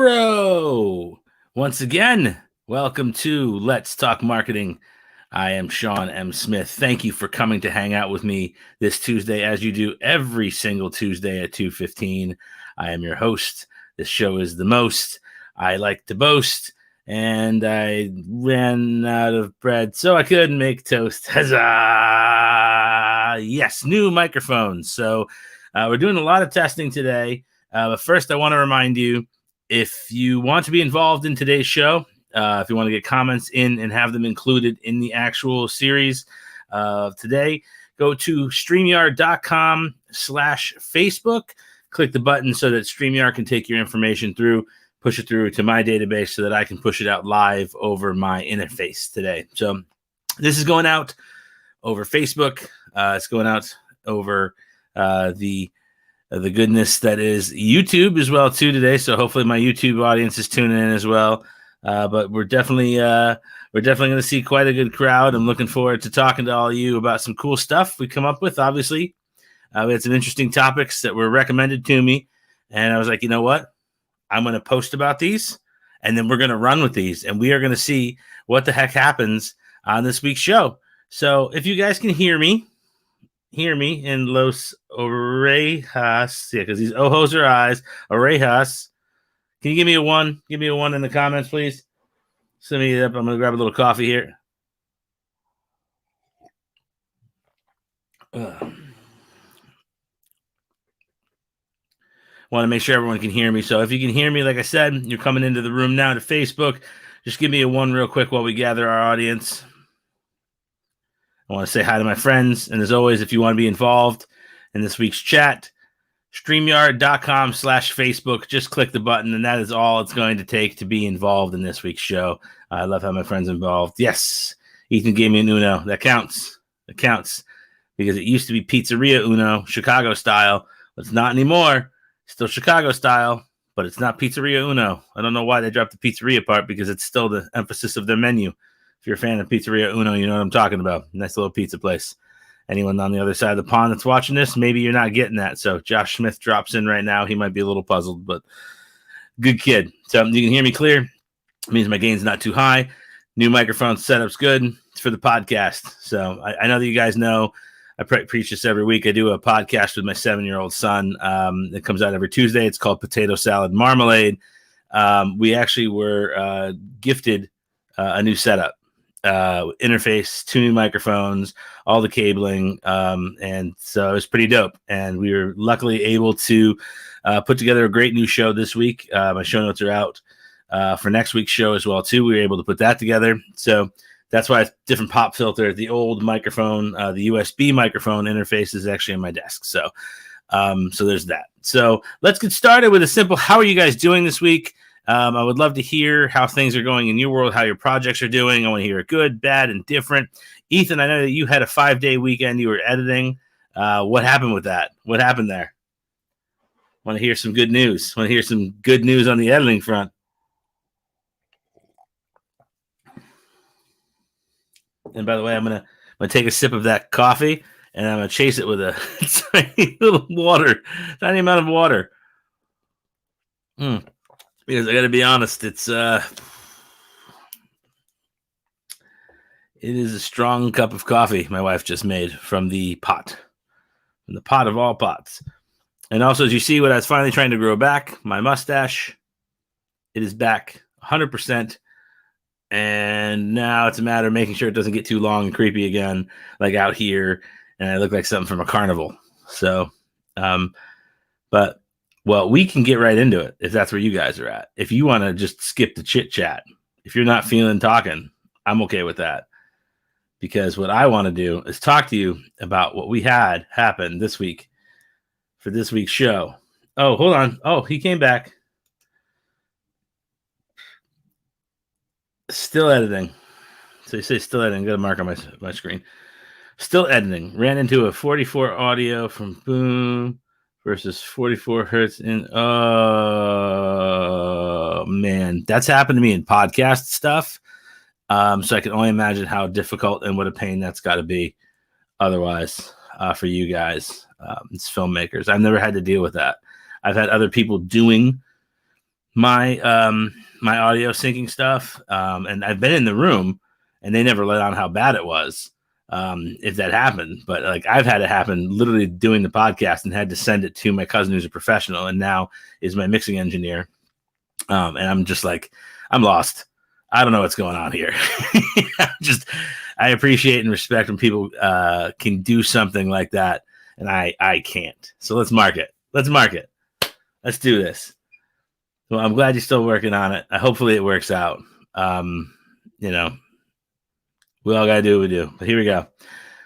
Hello! Once again, welcome to Let's Talk Marketing. I am Sean M. Smith. Thank you for coming to hang out with me this Tuesday, as you do every single Tuesday at 2:15. I am your host. This show is the most. I like to boast, and I ran out of bread, so I couldn't make toast. Huzzah! Yes, new microphones. So we're doing a lot of testing today. But first, I want to remind you, if you want to be involved in today's show, if you want to get comments in and have them included in the actual series of today, go to StreamYard.com/Facebook. Click the button so that StreamYard can take your information through, push it through to my database so that I can push it out live over my interface today. So this is going out over Facebook. It's going out over the goodness that is YouTube as well too today. So hopefully my YouTube audience is tuning in as well. But we're definitely going to see quite a good crowd. I'm looking forward to talking to all of you about some cool stuff we come up with. Obviously, we had some interesting topics that were recommended to me, and I was like, you know what? I'm going to post about these, and then we're going to run with these, and we are going to see what the heck happens on this week's show. So if you guys can hear me in Los Orejas, yeah, because these ojos are eyes. Orejas. Can you give me a one? Give me a one in the comments, please. Send me it up. I'm going to grab a little coffee here. Want to make sure everyone can hear me. So if you can hear me, like I said, you're coming into the room now to Facebook. Just give me a one real quick while we gather our audience. I want to say hi to my friends. And as always, if you want to be involved in this week's chat, StreamYard.com/Facebook. Just click the button, and that is all it's going to take to be involved in this week's show. I love having my friends involved. Yes, Ethan gave me an Uno. That counts. It counts because it used to be Pizzeria Uno, Chicago style, but it's not anymore. Still Chicago style, but it's not Pizzeria Uno. I don't know why they dropped the pizzeria part because it's still the emphasis of their menu. If you're a fan of Pizzeria Uno, you know what I'm talking about. Nice little pizza place. Anyone on the other side of the pond that's watching this, maybe you're not getting that. So Josh Smith drops in right now. He might be a little puzzled, but good kid. So you can hear me clear. It means my gain's not too high. New microphone setup's good. It's for the podcast. So I know that you guys know I preach this every week. I do a podcast with my 7-year-old son. It comes out every Tuesday. It's called Potato Salad Marmalade. We actually were gifted a new setup. Interface, 2 new microphones, all the cabling, and so it was pretty dope. And we were luckily able to put together a great new show this week. My show notes are out for next week's show as well too. We were able to put that together, so that's why it's different pop filter. The old microphone, the USB microphone interface is actually on my desk. So there's that. So let's get started with a simple. How are you guys doing this week? I would love to hear how things are going in your world, how your projects are doing. I want to hear good, bad, and different. Ethan, I know that you had a 5-day weekend. You were editing. What happened with that? What happened there? Want to hear some good news. Want to hear some good news on the editing front. And by the way, I'm gonna take a sip of that coffee, and I'm gonna chase it with a tiny little water, tiny amount of water. Because I got to be honest, it is a strong cup of coffee my wife just made from the pot of all pots. And also, as you see, what I was finally trying to grow back, my mustache, it is back 100%. And now it's a matter of making sure it doesn't get too long and creepy again, like out here, and I look like something from a carnival. So, well, we can get right into it if that's where you guys are at. If you want to just skip the chit chat, if you're not feeling talking, I'm okay with that. Because what I want to do is talk to you about what we had happen this week for this week's show. Oh, hold on. Oh, he came back. Still editing. So you say still editing. Got a mark on my screen. Still editing. Ran into a 44 audio from Boom versus 44 hertz in. Oh, man. That's happened to me in podcast stuff. So I can only imagine how difficult and what a pain that's got to be otherwise for you guys, as filmmakers. I've never had to deal with that. I've had other people doing my audio syncing stuff, and I've been in the room, and they never let on how bad it was. If that happened, but like I've had it happen literally doing the podcast and had to send it to my cousin who's a professional and now is my mixing engineer. And I'm just like, I'm lost. I don't know what's going on here. I appreciate and respect when people can do something like that, and I can't. So let's mark it. Let's do this. Well, I'm glad you're still working on it. Hopefully it works out. We all got to do what we do. But here we go.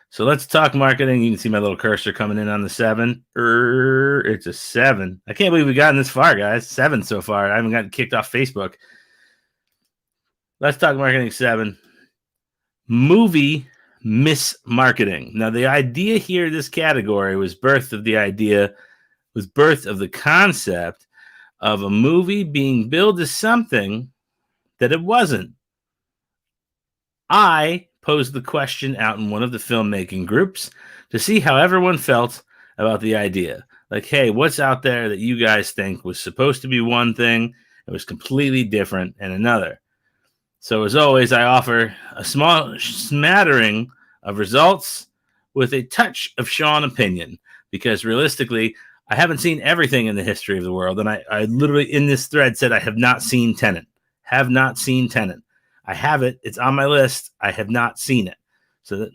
So let's talk marketing. You can see my little cursor coming in on the 7. It's a 7. I can't believe we've gotten this far, guys. 7 so far. I haven't gotten kicked off Facebook. Let's talk marketing 7. Movie mismarketing. Now, the idea here, this category, was birth of the concept of a movie being billed as something that it wasn't. I posed the question out in one of the filmmaking groups to see how everyone felt about the idea. Like, hey, what's out there that you guys think was supposed to be one thing, it was completely different and another? So as always, I offer a small smattering of results with a touch of Sean opinion, because realistically, I haven't seen everything in the history of the world. And I literally in this thread said I have not seen Tenet. Have not seen Tenet. I have it. It's on my list. I have not seen it. So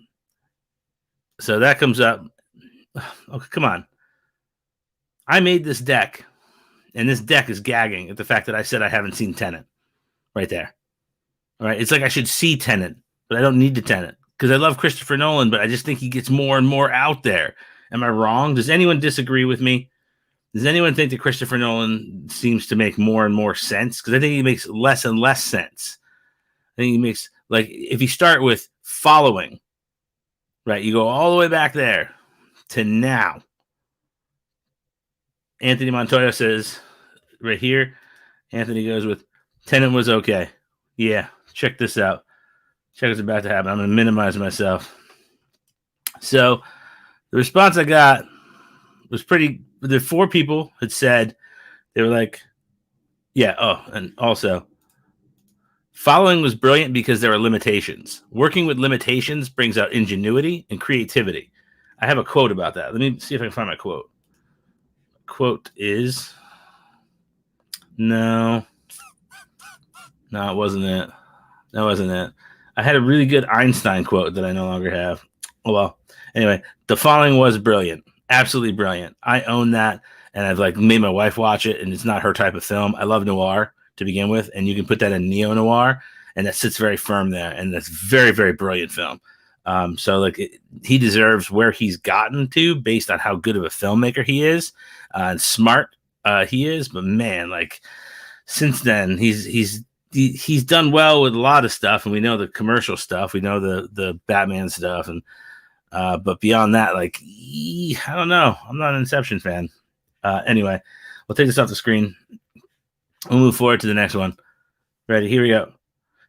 that comes up. Okay, come on. I made this deck, and this deck is gagging at the fact that I said I haven't seen Tenet. Right there. All right. It's like I should see Tenet, but I don't need to Tenet because I love Christopher Nolan, but I just think he gets more and more out there. Am I wrong? Does anyone disagree with me? Does anyone think that Christopher Nolan seems to make more and more sense? Because I think he makes less and less sense. I think he makes, like, if you start with Following, right, you go all the way back there to now. Anthony Montoya says, right here, Anthony goes with, Tenet was okay. Yeah, check this out. Check what's about to happen. I'm going to minimize myself. So the response I got was pretty, the 4 people had said, they were like, yeah, oh, and also, Following was brilliant because there are limitations. Working with limitations brings out ingenuity and creativity. I have a quote about that. Let me see if I can find my quote. Quote is, no, it wasn't it. That wasn't it. I had a really good Einstein quote that I no longer have. Well, anyway, The Following was brilliant. Absolutely brilliant. I own that, and I've like made my wife watch it, and it's not her type of film. I love noir to begin with, and you can put that in neo-noir, and that sits very firm there, and that's very, very brilliant film. So like he deserves where he's gotten to based on how good of a filmmaker he is, and smart he is. But man, like since then, he's done well with a lot of stuff, and we know the commercial stuff, we know the Batman stuff, and but beyond that, like I don't know, I'm not an Inception fan. Anyway, we'll take this off the screen. We'll move forward to the next one. Ready? Here we go.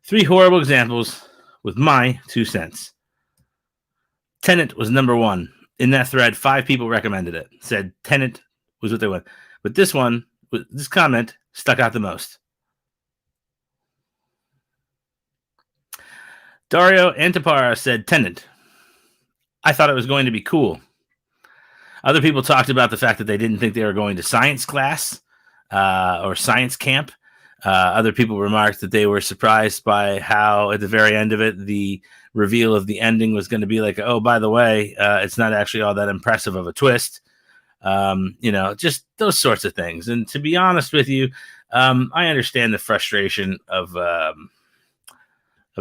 3 horrible examples with my 2 cents. Tenet was number 1. In that thread, 5 people recommended it. Said Tenet was what they want. But this comment stuck out the most. Dario Antipara said Tenet. I thought it was going to be cool. Other people talked about the fact that they didn't think they were going to science class or science camp. Other people remarked that they were surprised by how, at the very end of it, the reveal of the ending was going to be like, oh, by the way, it's not actually all that impressive of a twist. Just those sorts of things. And to be honest with you, I understand the frustration of a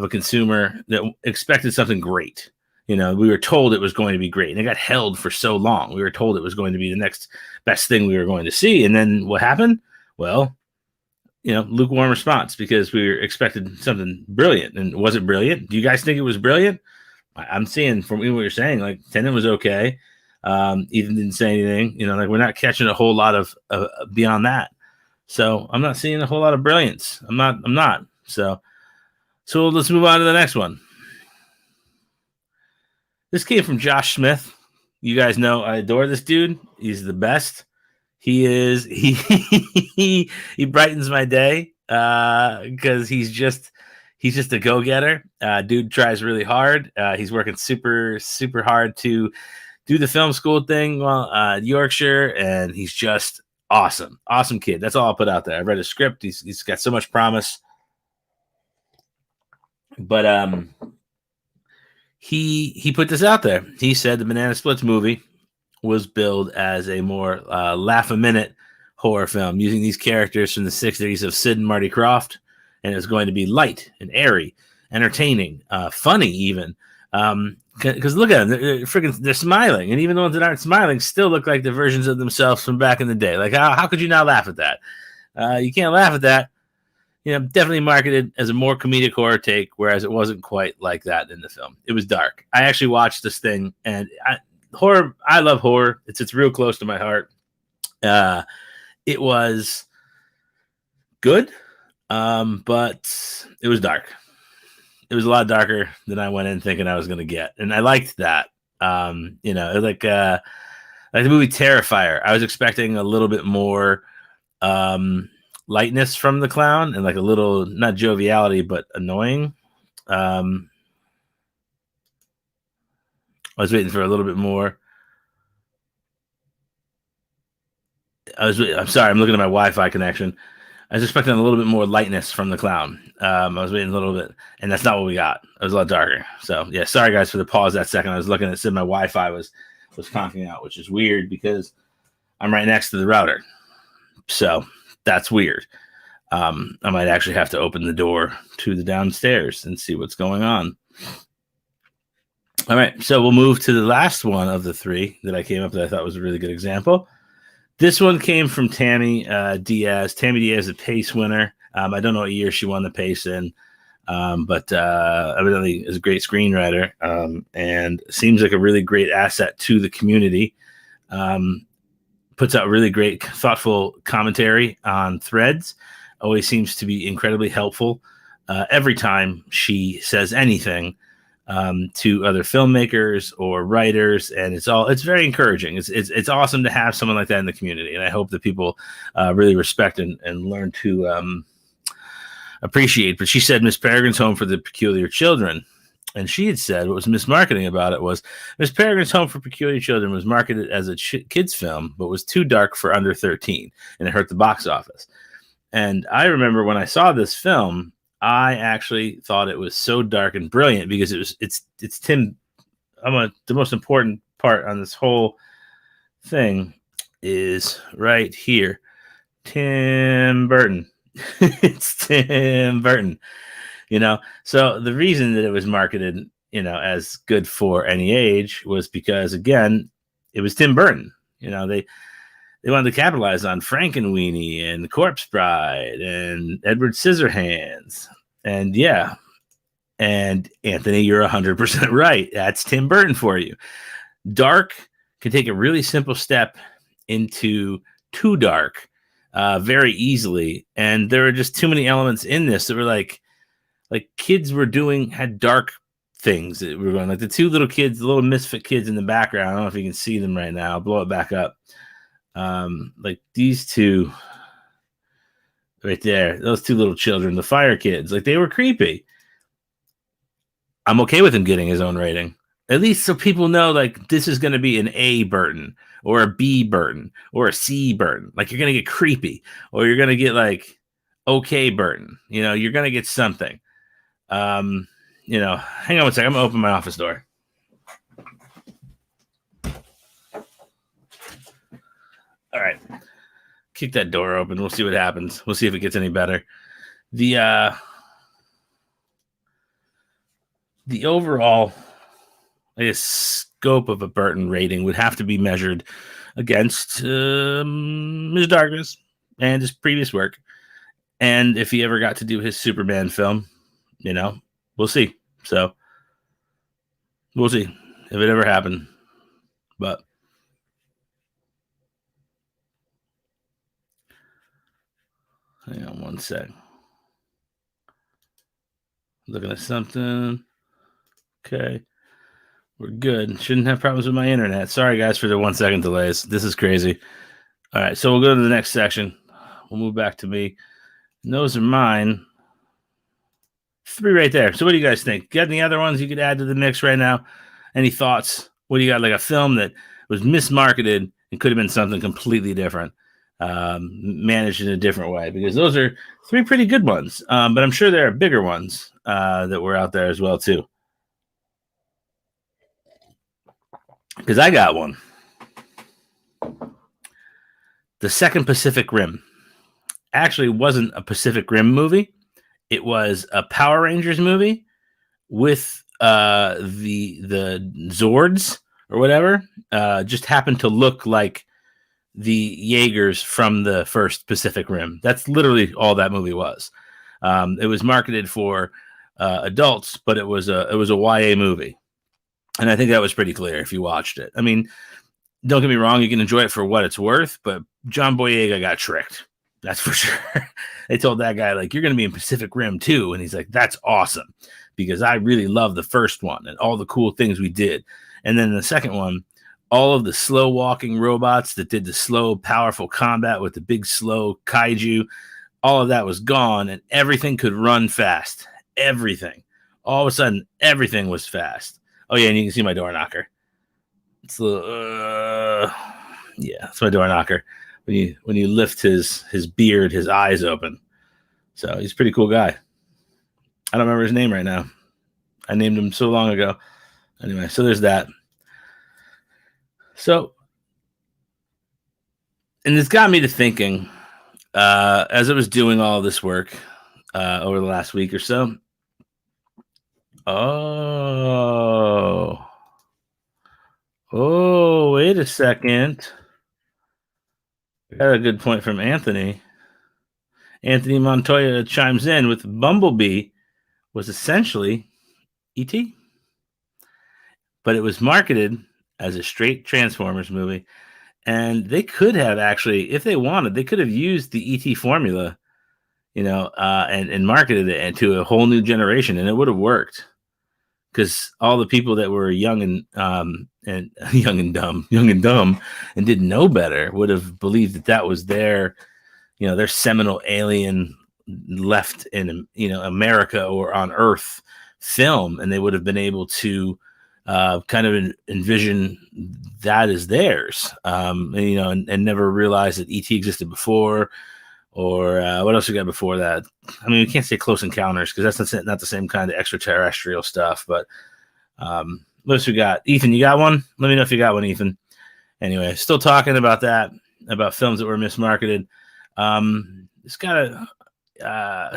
consumer that expected something great. We were told it was going to be great, and it got held for so long. We were told it was going to be the next best thing we were going to see. And then what happened? Well, lukewarm response, because we were expected something brilliant. And was it brilliant? Do you guys think it was brilliant? I'm seeing from what you're saying, like Tenet was okay. Ethan didn't say anything, like we're not catching a whole lot of beyond that. So I'm not seeing a whole lot of brilliance. I'm not. So let's move on to the next one. This came from Josh Smith. You guys know I adore this dude. He's the best. He is he brightens my day because he's just a go getter. Dude tries really hard. He's working super hard to do the film school thing while Yorkshire, and he's just awesome kid. That's all I'll put out there. I read his script. He's got so much promise, but he put this out there. He said the Banana Splits movie was billed as a more laugh-a-minute horror film using these characters from the 60s of Sid and Marty Krofft, and it's going to be light and airy, entertaining, funny even. Because look at them, they're smiling, and even the ones that aren't smiling still look like the versions of themselves from back in the day. Like, how could you not laugh at that? You can't laugh at that. Definitely marketed as a more comedic horror take, whereas it wasn't quite like that in the film. It was dark. I actually watched this thing, and horror. I love horror. It's real close to my heart. It was good, but it was dark. It was a lot darker than I went in thinking I was going to get, and I liked that. Like the movie Terrifier. I was expecting a little bit more lightness from the clown and like a little, not joviality, but annoying. I was waiting for a little bit more. I'm sorry, I'm looking at my Wi-Fi connection. I was expecting a little bit more lightness from the clown. I was waiting a little bit, and that's not what we got. It was a lot darker. So yeah, sorry guys for the pause that second. I was looking at it, said my Wi-Fi was conking out, which is weird because I'm right next to the router. So that's weird. I might actually have to open the door to the downstairs and see what's going on. All right, so we'll move to the last one of the three that I came up with that I thought was a really good example. This one came from Tammy Diaz. Tammy Diaz, a Pace winner. I don't know what year she won the Pace in, but evidently is a great screenwriter and seems like a really great asset to the community. Puts out really great, thoughtful commentary on threads. Always seems to be incredibly helpful every time she says anything to other filmmakers or writers, and it's very encouraging. It's awesome to have someone like that in the community, and I hope that people really respect and learn to appreciate. But she said Miss Peregrine's Home for the Peculiar Children, and she had said what was mismarketing about it was Miss Peregrine's Home for Peculiar Children was marketed as a kids film, but was too dark for under 13, and it hurt the box office. And I remember when I saw this film, I actually thought it was so dark and brilliant because it's Tim. The most important part on this whole thing is right here. Tim Burton. It's Tim Burton. So the reason that it was marketed, as good for any age was because, again, it was Tim Burton. They wanted to capitalize on Frankenweenie and Corpse Bride and Edward Scissorhands. And yeah. And Anthony, you're 100% right. That's Tim Burton for you. Dark can take a really simple step into too dark very easily. And there are just too many elements in this that were like kids had dark things that were going, like the two little kids, the little misfit kids in the background. I don't know if you can see them right now. I'll blow it back up. Like these two right there, those two little children, the fire kids, like they were creepy. I'm okay with him getting his own rating, at least so people know like this is going to be an A Burton or a B Burton or a C Burton. Like you're going to get creepy, or you're going to get like okay Burton. You're going to get something. Hang on one second. I'm going to open my office door. All right. Kick that door open. We'll see what happens. We'll see if it gets any better. The overall, I guess, scope of a Burton rating would have to be measured against Ms. Darkness and his previous work. And if he ever got to do his Superman film, we'll see. So we'll see if it ever happened. But hang on one sec. Looking at something. Okay. We're good. Shouldn't have problems with my internet. Sorry, guys, for the 1 second delays. This is crazy. All right, so we'll go to the next section. We'll move back to me. And those are mine. 3 right there. So what do you guys think? Got any other ones you could add to the mix right now? Any thoughts? What do you got? Like a film that was mismarketed and could have been something completely different, managed in a different way? Because those are 3 pretty good ones. But I'm sure there are bigger ones that were out there as well too. Because I got one. The Second Pacific Rim actually wasn't a Pacific Rim movie. It was a Power Rangers movie with the Zords or whatever. Just happened to look like the Jaegers from the first Pacific Rim. That's literally all that movie was. It was marketed for adults, but it was a YA movie, and I think that was pretty clear if you watched it. I mean, don't get me wrong, you can enjoy it for what it's worth, but John Boyega got tricked. That's for sure. They told that guy, like, you're going to be in Pacific Rim too. And he's like, that's awesome because I really love the first one and all the cool things we did. And then the second one, all of the slow walking robots that did the slow, powerful combat with the big, slow kaiju, all of that was gone and everything could run fast. Everything. All of a sudden, everything was fast. Oh, yeah. And you can see my door knocker. It's a little, yeah, it's my door knocker. When you lift his beard, his eyes open. So he's a pretty cool guy. I don't remember his name right now. I named him so long ago. Anyway, so there's that. So, and it's got me to thinking, as I was doing all this work over the last week or so. Oh, wait a second. I got a good point from Anthony. Anthony Montoya chimes in with Bumblebee was essentially E.T., but it was marketed as a straight Transformers movie. And they could have actually, if they wanted, they could have used the E.T. formula, and marketed it into a whole new generation, and it would have worked. Because all the people that were young and young and dumb, and didn't know better would have believed that was their seminal alien left in America or on Earth film, and they would have been able to kind of envision that as theirs, and never realize that ET existed before, or what else we got before that? I mean, we can't say Close Encounters because that's not the same kind of extraterrestrial stuff. But what else we got? Ethan, you got one? Let me know if you got one, Ethan. Anyway, still talking about that, about films that were mismarketed. It's got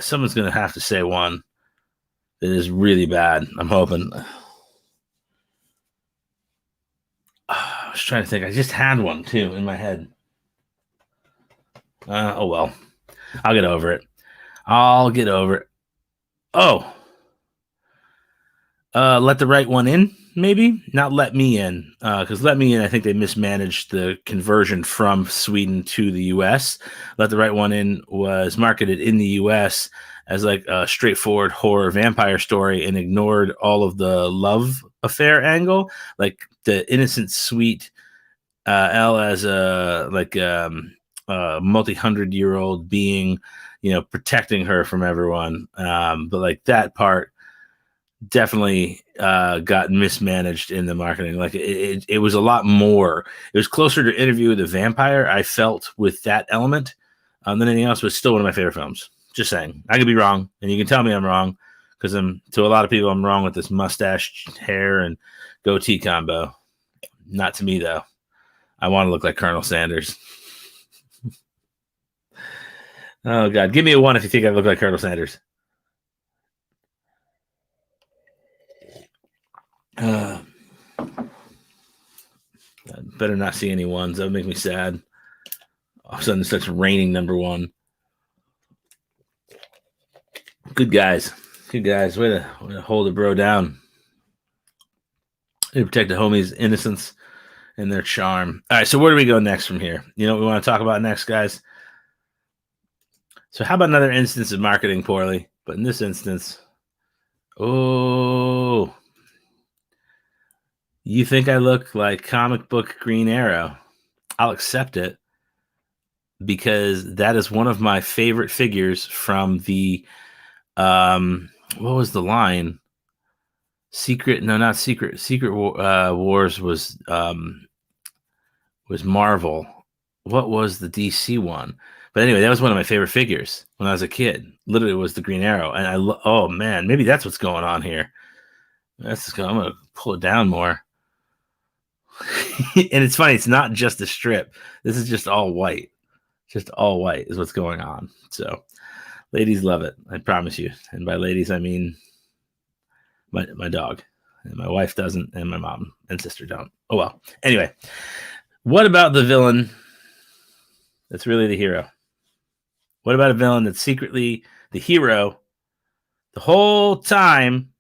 someone's going to have to say one that is really bad. I'm hoping. I was trying to think. I just had one too in my head. Oh well, I'll get over it. Oh, Let the Right One In, maybe not Let Me In, because Let Me In, I think they mismanaged the conversion from Sweden to the U.S. Let the Right One In was marketed in the U.S. as like a straightforward horror vampire story and ignored all of the love affair angle, like the innocent, sweet Elle as a multi-100-year-old being, protecting her from everyone. But like that part definitely got mismanaged in the marketing. Like it was a lot more. It was closer to Interview with a Vampire, I felt, with that element than anything else. But still one of my favorite films. Just saying. I could be wrong, and you can tell me I'm wrong, because to a lot of people I'm wrong with this mustache, hair, and goatee combo. Not to me though. I want to look like Colonel Sanders. Oh, God. Give me a 1 if you think I look like Colonel Sanders. Better not see any ones. That would make me sad. All of a sudden, it starts raining number 1. Good guys. Good guys. Way to hold a bro down. Way to protect the homies' innocence and their charm. All right, so where do we go next from here? You know what we want to talk about next, guys? So how about another instance of marketing poorly? But in this instance, you think I look like comic book Green Arrow? I'll accept it. because that is one of my favorite figures from the what was the line? Not Secret. Wars was Marvel. What was the DC one? But anyway, that was one of my favorite figures when I was a kid. Literally, it was the Green Arrow, and oh man, maybe that's what's going on here. I'm gonna pull it down more. And it's funny, it's not just a strip. This is just all white. Just all white is what's going on. So, ladies love it. I promise you. And by ladies, I mean my dog. And my wife doesn't, and my mom and sister don't. Oh well. Anyway, what about the villain that's really the hero? What about a villain that's secretly the hero the whole time,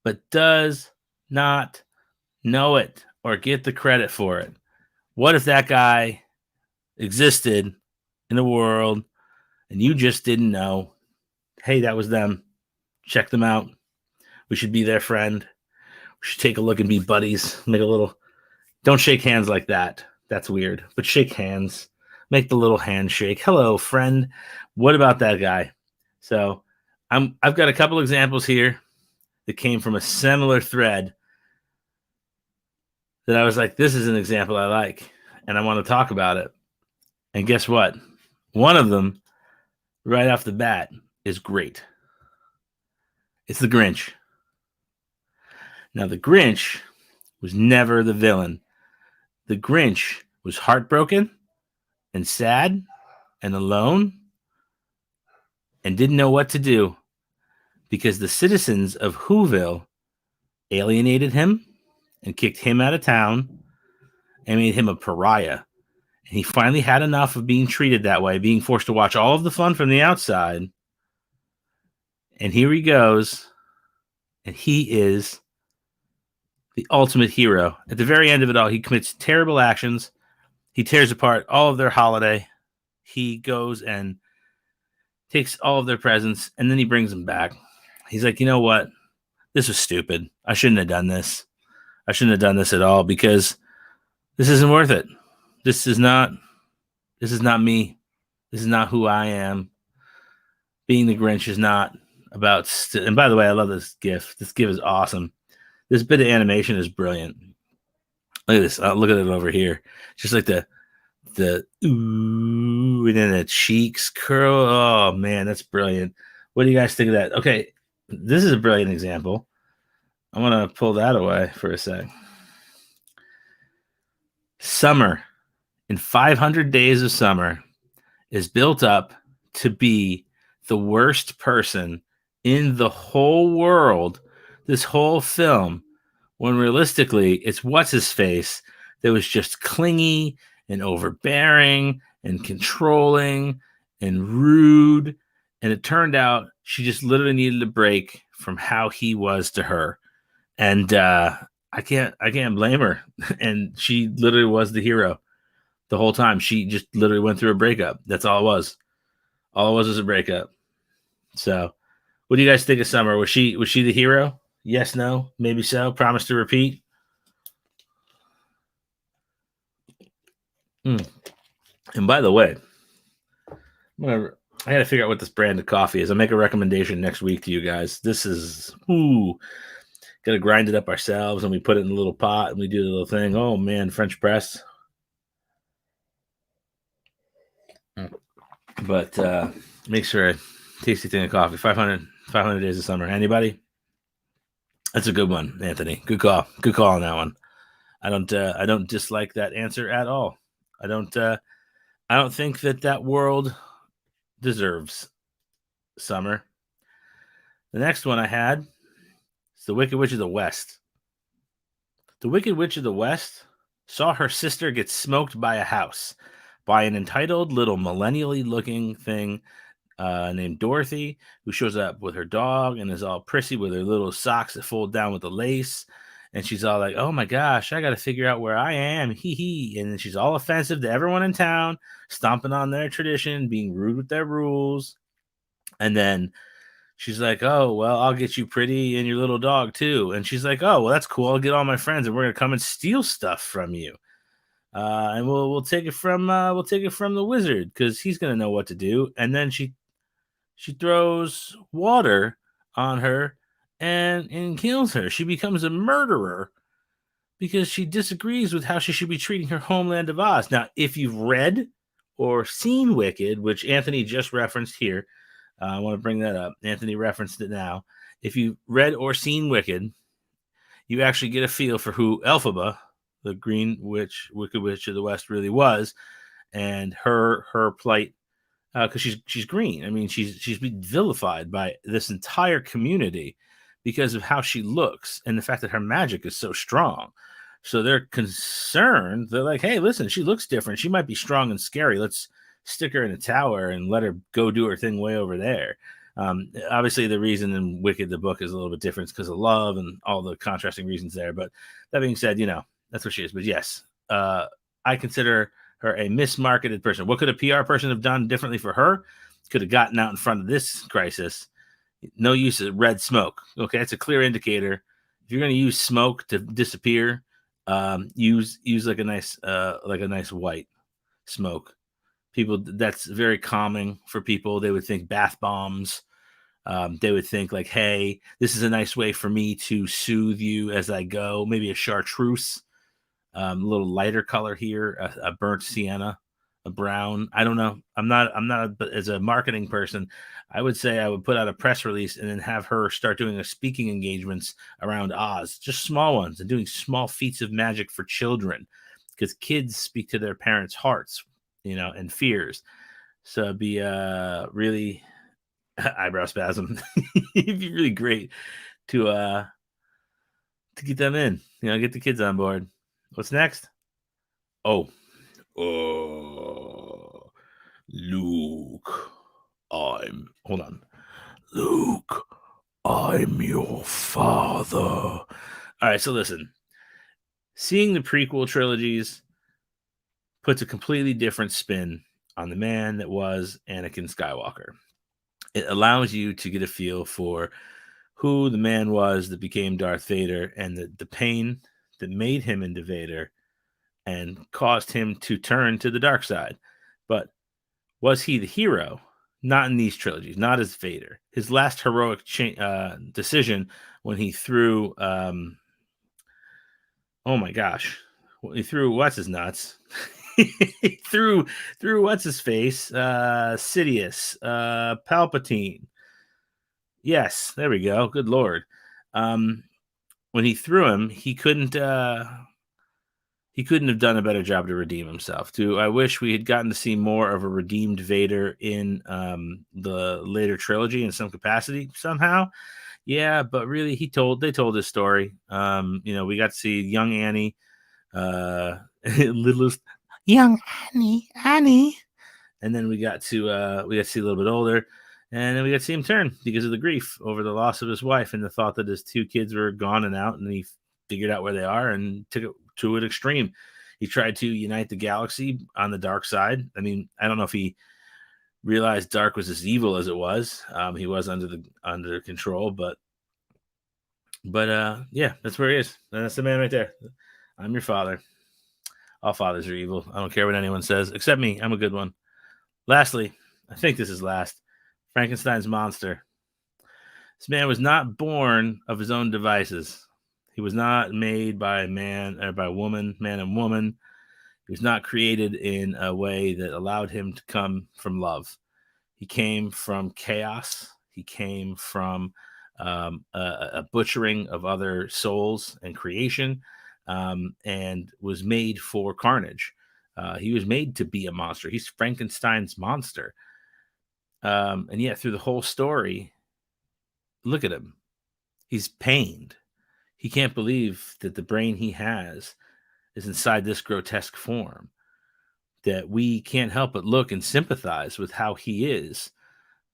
but does not know it or get the credit for it? What if that guy existed in the world and you just didn't know? Hey, that was them. Check them out. We should be their friend. We should take a look and be buddies. Make a little. Don't shake hands like that. That's weird. But shake hands. Make the little handshake. Hello, friend. What about that guy? So I've got a couple examples here that came from a similar thread that I was like, this is an example I like, and I want to talk about it. And guess what? One of them, right off the bat, is great. It's the Grinch. Now, the Grinch was never the villain. The Grinch was heartbroken and sad and alone and didn't know what to do because the citizens of Whoville alienated him and kicked him out of town and made him a pariah. And he finally had enough of being treated that way, being forced to watch all of the fun from the outside. And here he goes, and he is the ultimate hero. At the very end of it all, he commits terrible actions. He tears apart all of their holiday. He goes and takes all of their presents, and then he brings them back. He's like, you know what? This was stupid. I shouldn't have done this. I shouldn't have done this at all because this isn't worth it. This is not me. This is not who I am. Being the Grinch is not about... and by the way, I love this GIF. This GIF is awesome. This bit of animation is brilliant. Look at this. Look at it over here. Just like the ooh, and then the cheeks curl. Oh man, that's brilliant. What do you guys think of that? Okay, this is a brilliant example. I'm gonna pull that away for a sec. Summer, in 500 Days of Summer, is built up to be the worst person in the whole world. This whole film, when realistically, it's what's his face that was just clingy and overbearing and controlling and rude. And it turned out she just literally needed a break from how he was to her. And I can't blame her. And she literally was the hero the whole time. She just literally went through a breakup. That's all it was. All it was a breakup. So what do you guys think of Summer? Was she the hero? Yes, no, maybe so. Promise to repeat. And by the way, I got to figure out what this brand of coffee is. I'll make a recommendation next week to you guys. This is, got to grind it up ourselves, and we put it in a little pot, and we do the little thing. Oh, man, French press. But make sure tasty thing of coffee. 500 Days of Summer. Anybody? That's a good one, Anthony. Good call. Good call on that one. I don't dislike that answer at all. I don't think that world deserves summer. The next one I had is the Wicked Witch of the West. The Wicked Witch of the West saw her sister get smoked by a house by an entitled little millennially looking thing named Dorothy, who shows up with her dog and is all prissy with her little socks that fold down with the lace. And she's all like, oh my gosh, I got to figure out where I am. Hee hee. And then she's all offensive to everyone in town, stomping on their tradition, being rude with their rules. And then she's like, oh, well, I'll get you Pretty and your little dog too. And she's like, oh, well, that's cool. I'll get all my friends and we're going to come and steal stuff from you. And we'll take it from the wizard because he's gonna know what to do. And then she throws water on her and kills her. She becomes a murderer because she disagrees with how she should be treating her homeland of Oz. Now, if you've read or seen Wicked, which Anthony just referenced here, I want to bring that up. Anthony referenced it now. If you read or seen Wicked, you actually get a feel for who Elphaba, the Green Witch, Wicked Witch of the West, really was, and her plight, because she's green. I mean, she's been vilified by this entire community because of how she looks and the fact that her magic is so strong. So they're concerned. They're like, hey, listen, she looks different. She might be strong and scary. Let's stick her in a tower and let her go do her thing way over there. Obviously, the reason in Wicked, the book, is a little bit different because of love and all the contrasting reasons there. But that being said, that's what she is. But yes, I consider her a mismarketed person. What could a PR person have done differently for her? Could have gotten out in front of this crisis. No use of red smoke. Okay, that's a clear indicator. If you're going to use smoke to disappear, use like a nice white smoke. People, that's very calming for people. They would think bath bombs. They would think like, hey, this is a nice way for me to soothe you as I go. Maybe a chartreuse, a little lighter color here, a burnt sienna, a brown. I don't know. I'm not, but as a marketing person, I would say I would put out a press release and then have her start doing a speaking engagements around Oz, just small ones, and doing small feats of magic for children, because kids speak to their parents' hearts, and fears. So it'd be really eyebrow spasm. It'd be really great to get them in, get the kids on board. What's next? Oh, Luke, hold on. Luke, I'm your father. All right, so listen. Seeing the prequel trilogies puts a completely different spin on the man that was Anakin Skywalker. It allows you to get a feel for who the man was that became Darth Vader and the pain that made him into Vader and caused him to turn to the dark side. But was he the hero? Not in these trilogies, not as Vader. His last heroic decision when he threw, oh my gosh, he threw what's his nuts. He threw what's his face, Sidious, Palpatine. Yes, there we go. Good Lord. When he threw him, he couldn't have done a better job to redeem himself. I wish we had gotten to see more of a redeemed Vader in the later trilogy in some capacity somehow. Yeah, but really, they told his story. We got to see young Annie, littlest young Annie, and then we got to see a little bit older, and then we got to see him turn because of the grief over the loss of his wife and the thought that his two kids were gone and out, and he figured out where they are and took it to an extreme. He tried to unite the galaxy on the dark side. I mean, I don't know if he realized dark was as evil as it was. He was under control, but yeah, that's where he is. And that's the man right there. I'm your father. All fathers are evil. I don't care what anyone says, except me. I'm a good one. Lastly, I think this is last. Frankenstein's monster. This man was not born of his own devices. He was not made by man or by woman, man and woman. He was not created in a way that allowed him to come from love. He came from chaos. He came from a butchering of other souls and creation, and was made for carnage. He was made to be a monster. He's Frankenstein's monster. And yet through the whole story, look at him. He's pained. He can't believe that the brain he has is inside this grotesque form, that we can't help but look and sympathize with how he is,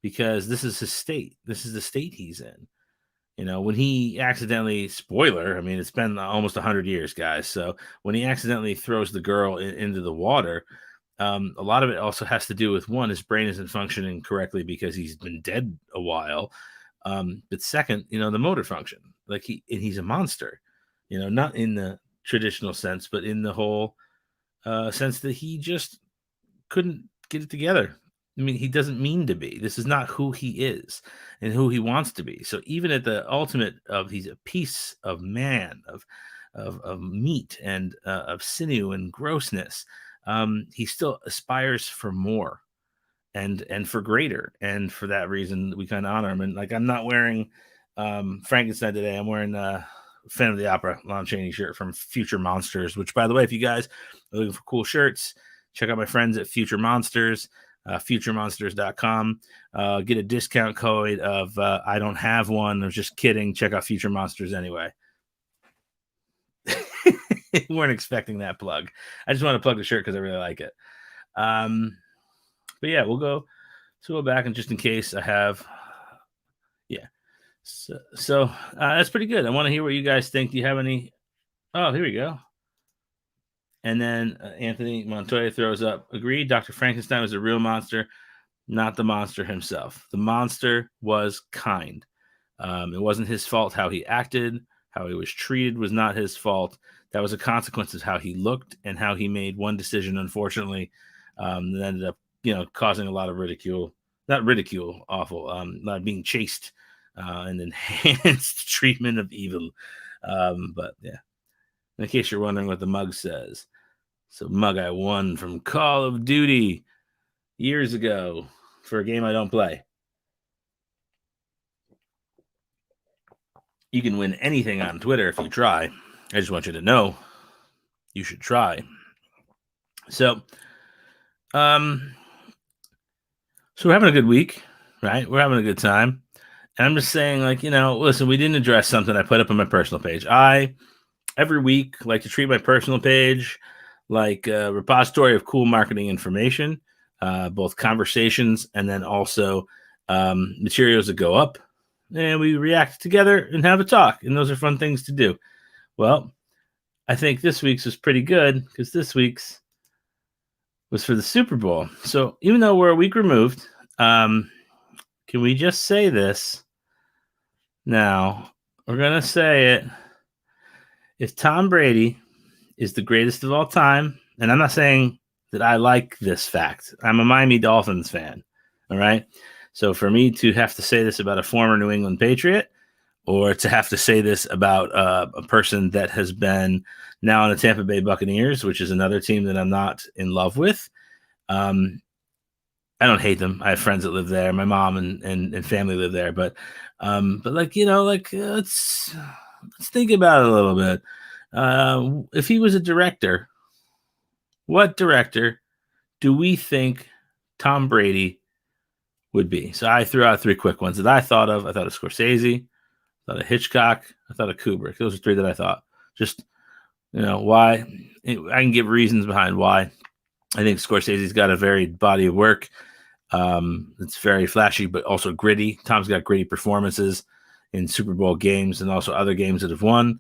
because this is his state. This is the state he's in. When he accidentally, spoiler, I mean, it's been almost 100 years, guys. So when he accidentally throws the girl into the water, a lot of it also has to do with, one, his brain isn't functioning correctly because he's been dead a while. But second, the motor function, he's a monster, not in the traditional sense, but in the whole sense that he just couldn't get it together. I mean, he doesn't mean to be. This is not who he is and who he wants to be. So even at the ultimate of he's a piece of man, of meat and of sinew and grossness, he still aspires for more and for greater. And for that reason, we kind of honor him. And like, I'm not wearing Frankenstein today. I'm wearing Fan of the Opera Lon Chaney shirt from Future Monsters, which, by the way, if you guys are looking for cool shirts, check out my friends at Future Monsters, futuremonsters.com. Get a discount code of I don't have one. I was just kidding. Check out Future Monsters anyway. Weren't expecting that plug. I just want to plug the shirt because I really like it. But yeah, we'll go back, and just in case I have, yeah. So that's pretty good. I want to hear what you guys think. Do you have any? Oh, here we go. And then Anthony Montoya throws up, agreed, Dr. Frankenstein was a real monster, not the monster himself. The monster was kind. It wasn't his fault how he acted, how he was treated was not his fault. That was a consequence of how he looked and how he made one decision, unfortunately, that ended up, causing a lot of ridicule. Not ridicule, awful, not being chased and enhanced treatment of evil. But yeah, in case you're wondering what the mug says. So mug I won from Call of Duty years ago for a game I don't play. You can win anything on Twitter if you try. I just want you to know you should try. So, we're having a good week, right? We're having a good time. And I'm just saying, listen, we didn't address something I put up on my personal page. I, every week, like to treat my personal page like a repository of cool marketing information, both conversations and then also materials that go up. And we react together and have a talk. And those are fun things to do. Well, I think this week's was pretty good because this week's was for the Super Bowl. So even though we're a week removed, can we just say this now? We're going to say it. If Tom Brady is the greatest of all time, and I'm not saying that I like this fact. I'm a Miami Dolphins fan, all right? So for me to have to say this about a former New England Patriot or to have to say this about a person that has been now on the Tampa Bay Buccaneers, which is another team that I'm not in love with, I don't hate them. I have friends that live there. My mom and family live there. But let's think about it a little bit. If he was a director, what director do we think Tom Brady would be? So I threw out 3 quick ones that I thought of. I thought of Scorsese, I thought of Hitchcock, I thought of Kubrick. Those are 3 that I thought. Just, why. I can give reasons behind why. I think Scorsese's got a varied body of work. It's very flashy, but also gritty. Tom's got gritty performances in Super Bowl games and also other games that have won.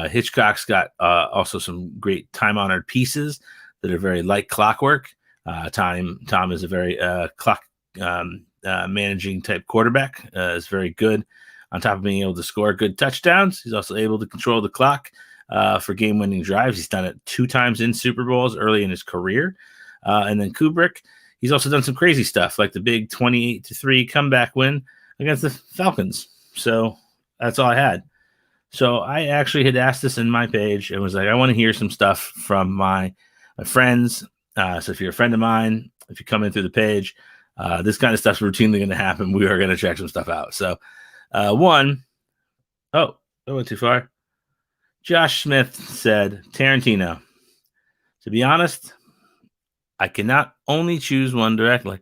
Hitchcock's got also some great time-honored pieces that are very like clockwork. Tom is a very clock managing type quarterback. Is very good on top of being able to score good touchdowns. He's also able to control the clock for game-winning drives. He's done it 2 times in Super Bowls early in his career. And then Kubrick, he's also done some crazy stuff like the big 28-3 comeback win against the Falcons. So that's all I had. So I actually had asked this in my page and was like, I want to hear some stuff from my friends. So if you're a friend of mine, if you come in through the page, this kind of stuff's routinely going to happen. We are going to check some stuff out. So I went too far. Josh Smith said, Tarantino. To be honest, I cannot only choose one directly,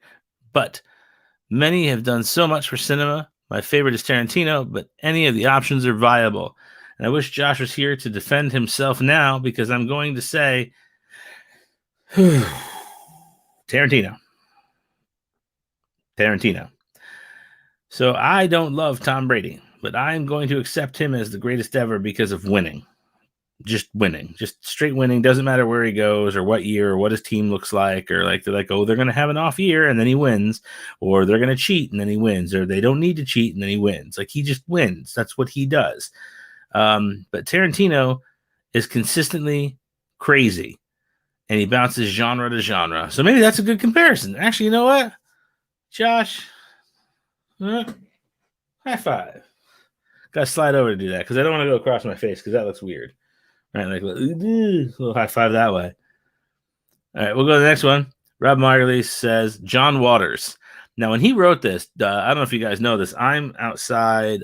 but many have done so much for cinema. My favorite is Tarantino, but any of the options are viable. And I wish Josh was here to defend himself now because I'm going to say Tarantino. So I don't love Tom Brady, but I'm going to accept him as the greatest ever because of winning. Just winning, just straight winning. Doesn't matter where he goes or what year or what his team looks like, or like they're like, oh, they're going to have an off year and then he wins, or they're going to cheat and then he wins, or they don't need to cheat and then he wins. Like he just wins. That's what he does. But Tarantino is consistently crazy and he bounces genre to genre. So maybe that's a good comparison. Actually, you know what, Josh? High five. Got to slide over to do that because I don't want to go across my face because that looks weird. Right, like a little high five that way. All right, we'll go to the next one. Rob Marley says John Waters. Now, when he wrote this, I don't know if you guys know this. I'm outside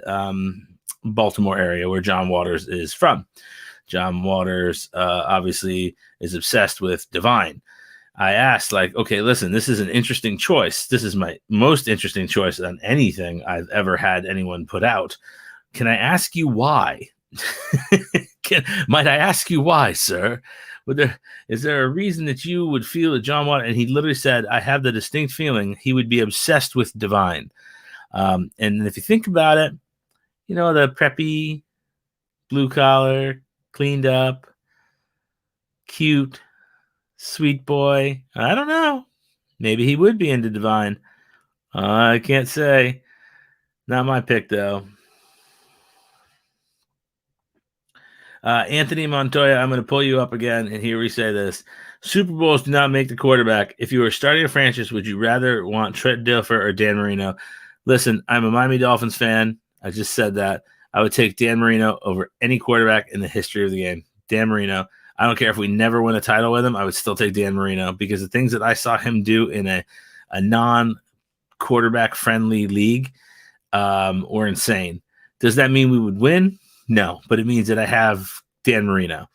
Baltimore area where John Waters is from. John Waters obviously is obsessed with divine. I asked, like, okay, listen, this is an interesting choice. This is my most interesting choice on anything I've ever had anyone put out. Can I ask you why? Might I ask you why, sir? Is there a reason that you would feel that John Waters, and he literally said, I have the distinct feeling he would be obsessed with divine. And if you think about it, you know, the preppy, blue collar, cleaned up, cute, sweet boy. I don't know. Maybe he would be into divine. I can't say. Not my pick, though. Anthony Montoya, I'm going to pull you up again and hear we say this. Super Bowls do not make the quarterback. If you were starting a franchise, would you rather want Trent Dilfer or Dan Marino? Listen, I'm a Miami Dolphins fan. I just said that. I would take Dan Marino over any quarterback in the history of the game. Dan Marino. I don't care if we never win a title with him. I would still take Dan Marino because the things that I saw him do in a non-quarterback friendly league were insane. Does that mean we would win? No, but it means that I have Dan Marino.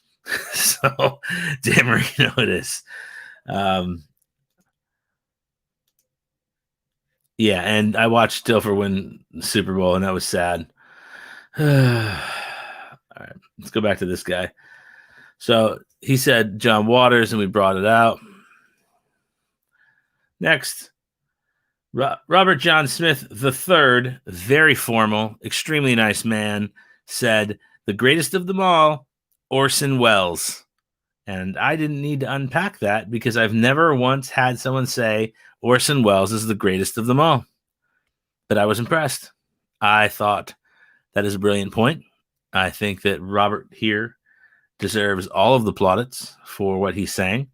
So Dan Marino it is. Yeah, and I watched Dilfer win the Super Bowl, and that was sad. All right, let's go back to this guy. So he said John Waters, and we brought it out. Next, Robert John Smith III, very formal, extremely nice man, said the greatest of them all, Orson Welles. And I didn't need to unpack that because I've never once had someone say Orson Welles is the greatest of them all. But I was impressed. I thought that is a brilliant point. I think that Robert here deserves all of the plaudits for what he's saying.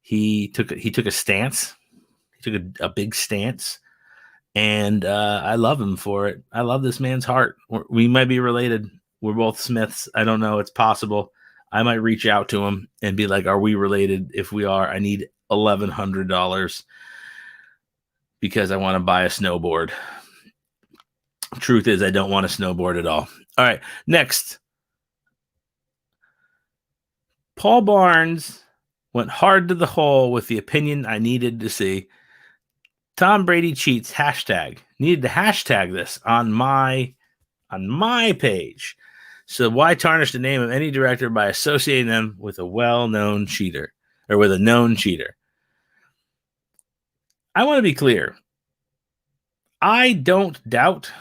He took a stance. He took a big stance. And I love him for it. I love this man's heart. We might be related. We're both Smiths. I don't know. It's possible. I might reach out to him and be like, are we related? If we are, I need $1,100 because I want to buy a snowboard. Truth is, I don't want a snowboard at all. All right, next. Paul Barnes went hard to the hole with the opinion I needed to see. Tom Brady cheats hashtag. Needed to hashtag this on my page. So why tarnish the name of any director by associating them with a well-known cheater or with a known cheater? I want to be clear. I don't doubt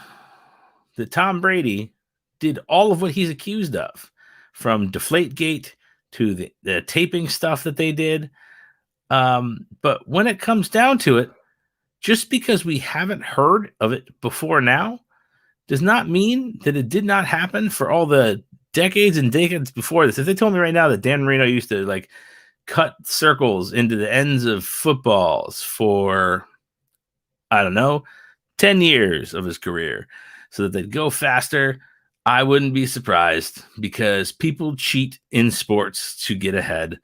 that Tom Brady did all of what he's accused of, from Deflategate to the taping stuff that they did. But when it comes down to it, just because we haven't heard of it before now does not mean that it did not happen for all the decades and decades before this. If they told me right now that Dan Marino used to like cut circles into the ends of footballs for, I don't know, 10 years of his career so that they'd go faster, I wouldn't be surprised because people cheat in sports to get ahead.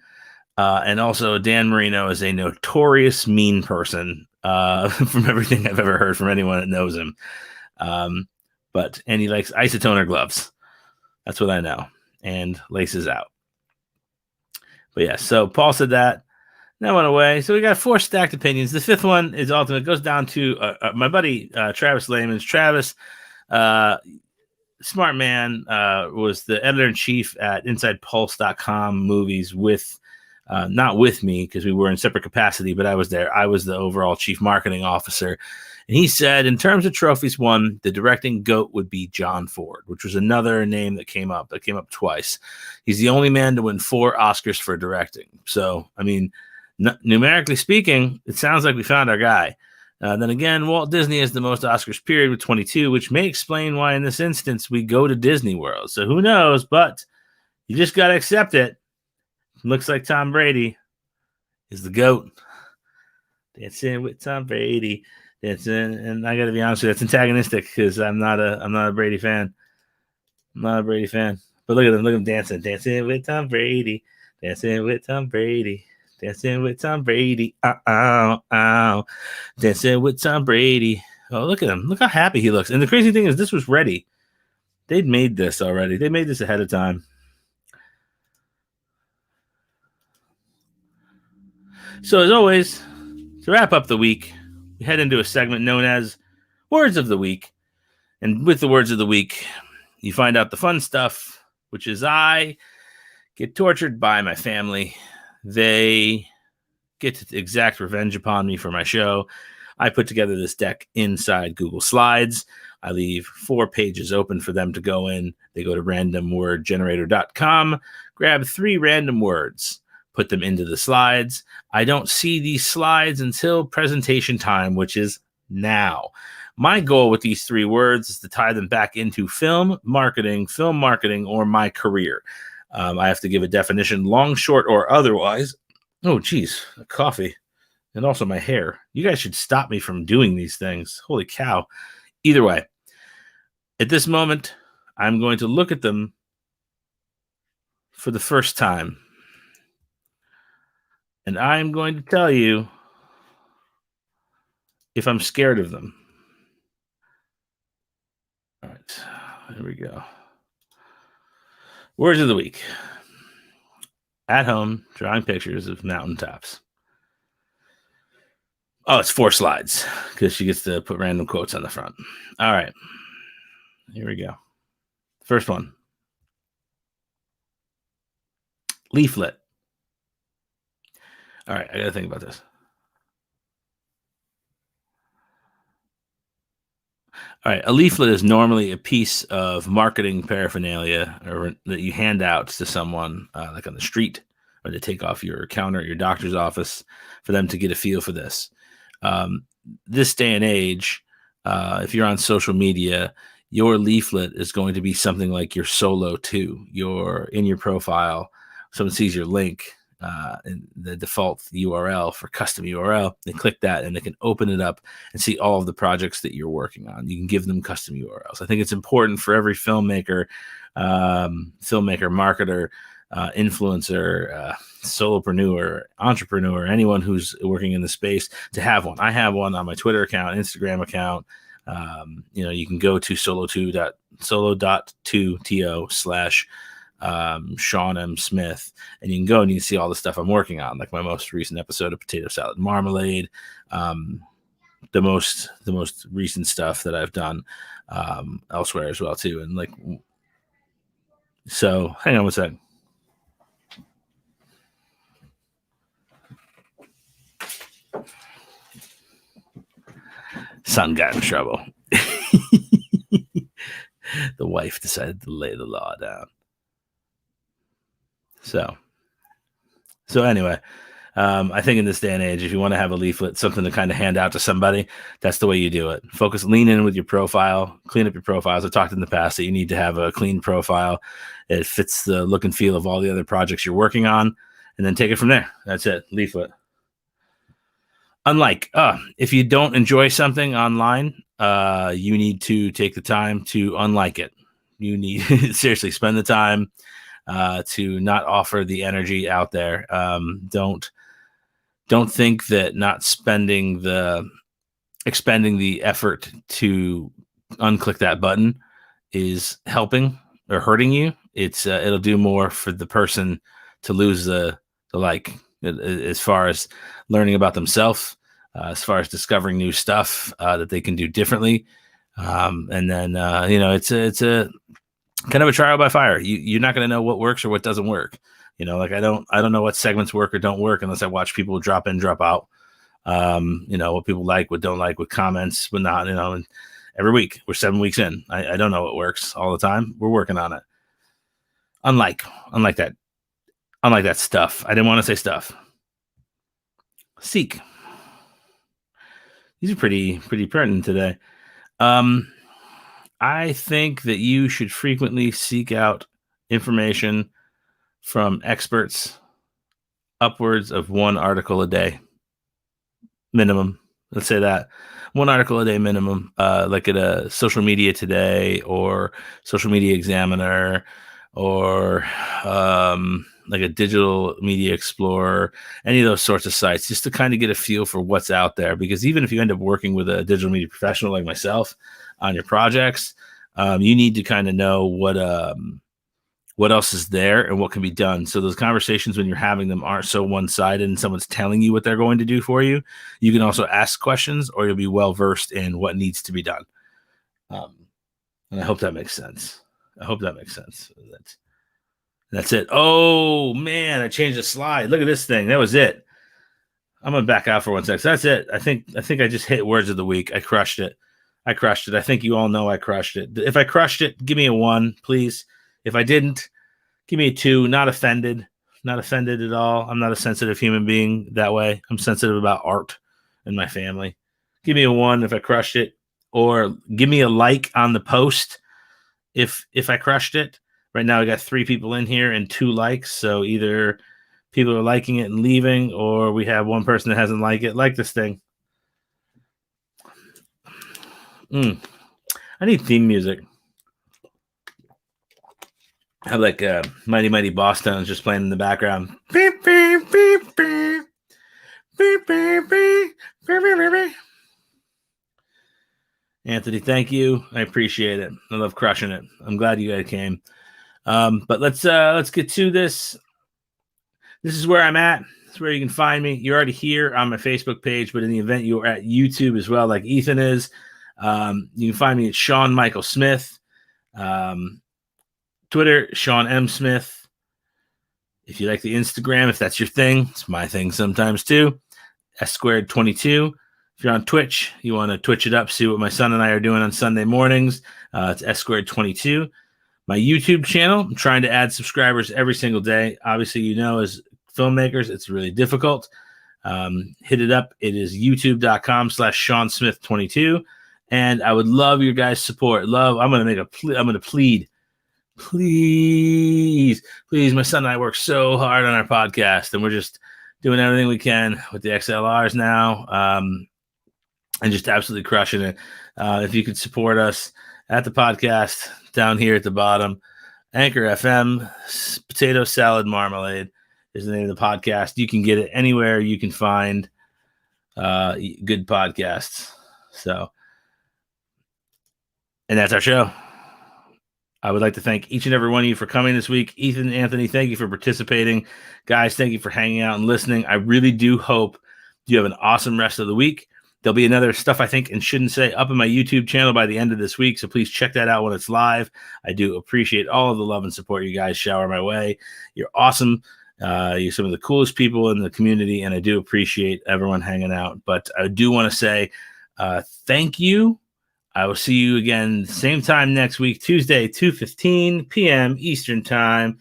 And also Dan Marino is a notorious mean person from everything I've ever heard from anyone that knows him. And he likes isotoner gloves. That's what I know. And laces out. But yeah, so Paul said that. That went away. So we got 4 stacked opinions. The 5th one is ultimate. It goes down to my buddy Travis Layman's. Travis, smart man, was the editor-in-chief at InsidePulse.com movies with, not with me because we were in separate capacity, but I was there. I was the overall chief marketing officer. And he said, in terms of trophies won, the directing GOAT would be John Ford, which was another name that came up twice. He's the only man to win 4 Oscars for directing. So, I mean, numerically speaking, it sounds like we found our guy. Then again, Walt Disney has the most Oscars period with 22, which may explain why in this instance we go to Disney World. So who knows, but you just got to accept it. Looks like Tom Brady. is the GOAT. Dancing with Tom Brady. Dancing, and I got to be honest with you, that's antagonistic because I'm not a Brady fan. I'm not a Brady fan. But look at him dancing. Dancing with Tom Brady. Dancing with Tom Brady. Dancing with Tom Brady. Dancing with Tom Brady. Oh, look at him. Look how happy he looks. And the crazy thing is, this was ready. They'd made this already. They made this ahead of time. So, as always, to wrap up the week, we head into a segment known as Words of the Week. And with the Words of the Week, you find out the fun stuff, which is I get tortured by my family. They get to exact revenge upon me for my show. I put together this deck inside Google Slides. I leave 4 pages open for them to go in. They go to randomwordgenerator.com, grab 3 random words, put them into the slides. I don't see these slides until presentation time, which is now. My goal with these 3 words is to tie them back into film marketing, or my career. I have to give a definition, long, short, or otherwise. Oh, geez, coffee. And also my hair. You guys should stop me from doing these things. Holy cow. Either way, at this moment, I'm going to look at them for the first time. And I'm going to tell you if I'm scared of them. All right, here we go. Words of the week. At home, drawing pictures of mountaintops. Oh, it's 4 slides because she gets to put random quotes on the front. All right, here we go. First one. Leaflet. All right, I got to think about this. All right, a leaflet is normally a piece of marketing paraphernalia or that you hand out to someone like on the street or to take off your counter at your doctor's office for them to get a feel for this. This day and age, if you're on social media, your leaflet is going to be something like your solo 2. You're in your profile. Someone sees your link, in the default URL for custom URL. They click that and they can open it up and see all of the projects that you're working on. You can give them custom URLs. I think it's important for every filmmaker, marketer, influencer, solopreneur, entrepreneur, anyone who's working in the space to have one. I have one on my Twitter account, Instagram account. You can go to solo.2to/ Sean M. Smith, and you can go and you can see all the stuff I'm working on, like my most recent episode of Potato Salad Marmalade, the most recent stuff that I've done elsewhere as well too. And like, so hang on one second. Son got in trouble. The wife decided to lay the law down. So anyway, I think in this day and age, if you want to have a leaflet, something to kind of hand out to somebody, that's the way you do it. Lean in with your profile, clean up your profiles. I talked in the past that you need to have a clean profile. It fits the look and feel of all the other projects you're working on, and then take it from there. That's it. Leaflet. Unlike, if you don't enjoy something online, you need to take the time to unlike it. You need seriously spend the time to not offer the energy out there. Don't think that not expending the effort to unclick that button is helping or hurting you. It'll do more for the person to lose the like, as far as learning about themselves, as far as discovering new stuff that they can do differently. And then it's a kind of a trial by fire. You're not going to know what works or what doesn't work. Like I don't know what segments work or don't work unless I watch people drop in, drop out. What people like, what don't like, what comments, what not. And every week we're 7 weeks in. I don't know what works all the time. We're working on it. Unlike that stuff. I didn't want to say stuff. Seek. These are pretty pertinent today. I think that you should frequently seek out information from experts upwards of 1 article a day minimum. Let's say that 1 article a day minimum, like at a Social Media Today or Social Media Examiner or like a Digital Media Explorer, any of those sorts of sites, just to kind of get a feel for what's out there. Because even if you end up working with a digital media professional like myself on your projects, you need to kind of know what else is there and what can be done. So those conversations, when you're having them, aren't so one-sided and someone's telling you what they're going to do for you. You can also ask questions, or you'll be well-versed in what needs to be done. And I hope that makes sense. That's it. Oh man, I changed the slide. Look at this thing. That was it. I'm gonna back out for 1 second. So that's it. I think I just hit words of the week. I crushed it. I think you all know I crushed it. If I crushed it, give me a 1, please. If I didn't, give me a 2. Not offended at all. I'm not a sensitive human being that way. I'm sensitive about art and my family. Give me a 1 if I crushed it, or give me a like on the post if I crushed it. Right now I got 3 people in here and 2 likes. So either people are liking it and leaving, or we have 1 person that hasn't liked it. Like this thing. I need theme music. I have like Mighty Mighty Boss Tones just playing in the background. Beep, beep, beep, beep. Beep, beep, beep. Beep, beep, beep, beep. Anthony, thank you. I appreciate it. I love crushing it. I'm glad you guys came. But let's get to this. This is where I'm at. This is where you can find me. You're already here on my Facebook page, but in the event you're at YouTube as well, like Ethan is. You can find me at Sean Michael Smith. Twitter, Sean M. Smith. If you like the Instagram, if that's your thing, it's my thing sometimes too. S222. If you're on Twitch, you want to Twitch it up, see what my son and I are doing on Sunday mornings. It's S222. My YouTube channel, I'm trying to add subscribers every single day. Obviously, you know, as filmmakers, it's really difficult. Hit it up. It is youtube.com/SeanSmith22. And I would love your guys' support. I'm going to plead. Please, my son and I work so hard on our podcast, and we're just doing everything we can with the XLRs now, and just absolutely crushing it. If you could support us at the podcast down here at the bottom, Anchor FM, Potato Salad Marmalade is the name of the podcast. You can get it anywhere you can find good podcasts. So, and that's our show. I would like to thank each and every one of you for coming this week. Ethan, Anthony, thank you for participating. Guys, thank you for hanging out and listening. I really do hope you have an awesome rest of the week. There'll be another Stuff I Think and Shouldn't Say up on my YouTube channel by the end of this week, so please check that out when it's live. I do appreciate all of the love and support you guys shower my way. You're awesome. You're some of the coolest people in the community, and I do appreciate everyone hanging out. But I do want to say thank you. I will see you again same time next week, Tuesday, 2:15 p.m. Eastern Time.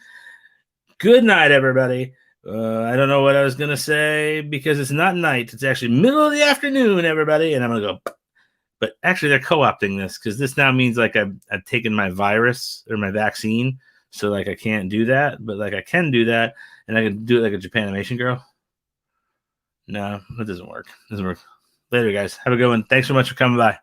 Good night, everybody. I don't know what I was going to say because it's not night. It's actually middle of the afternoon, everybody. And I'm going to go, but actually they're co-opting this because this now means like I've taken my virus or my vaccine. So like I can't do that, but like I can do that. And I can do it like a Japanimation girl. No, that doesn't work. Later, guys. Have a good one. Thanks so much for coming by.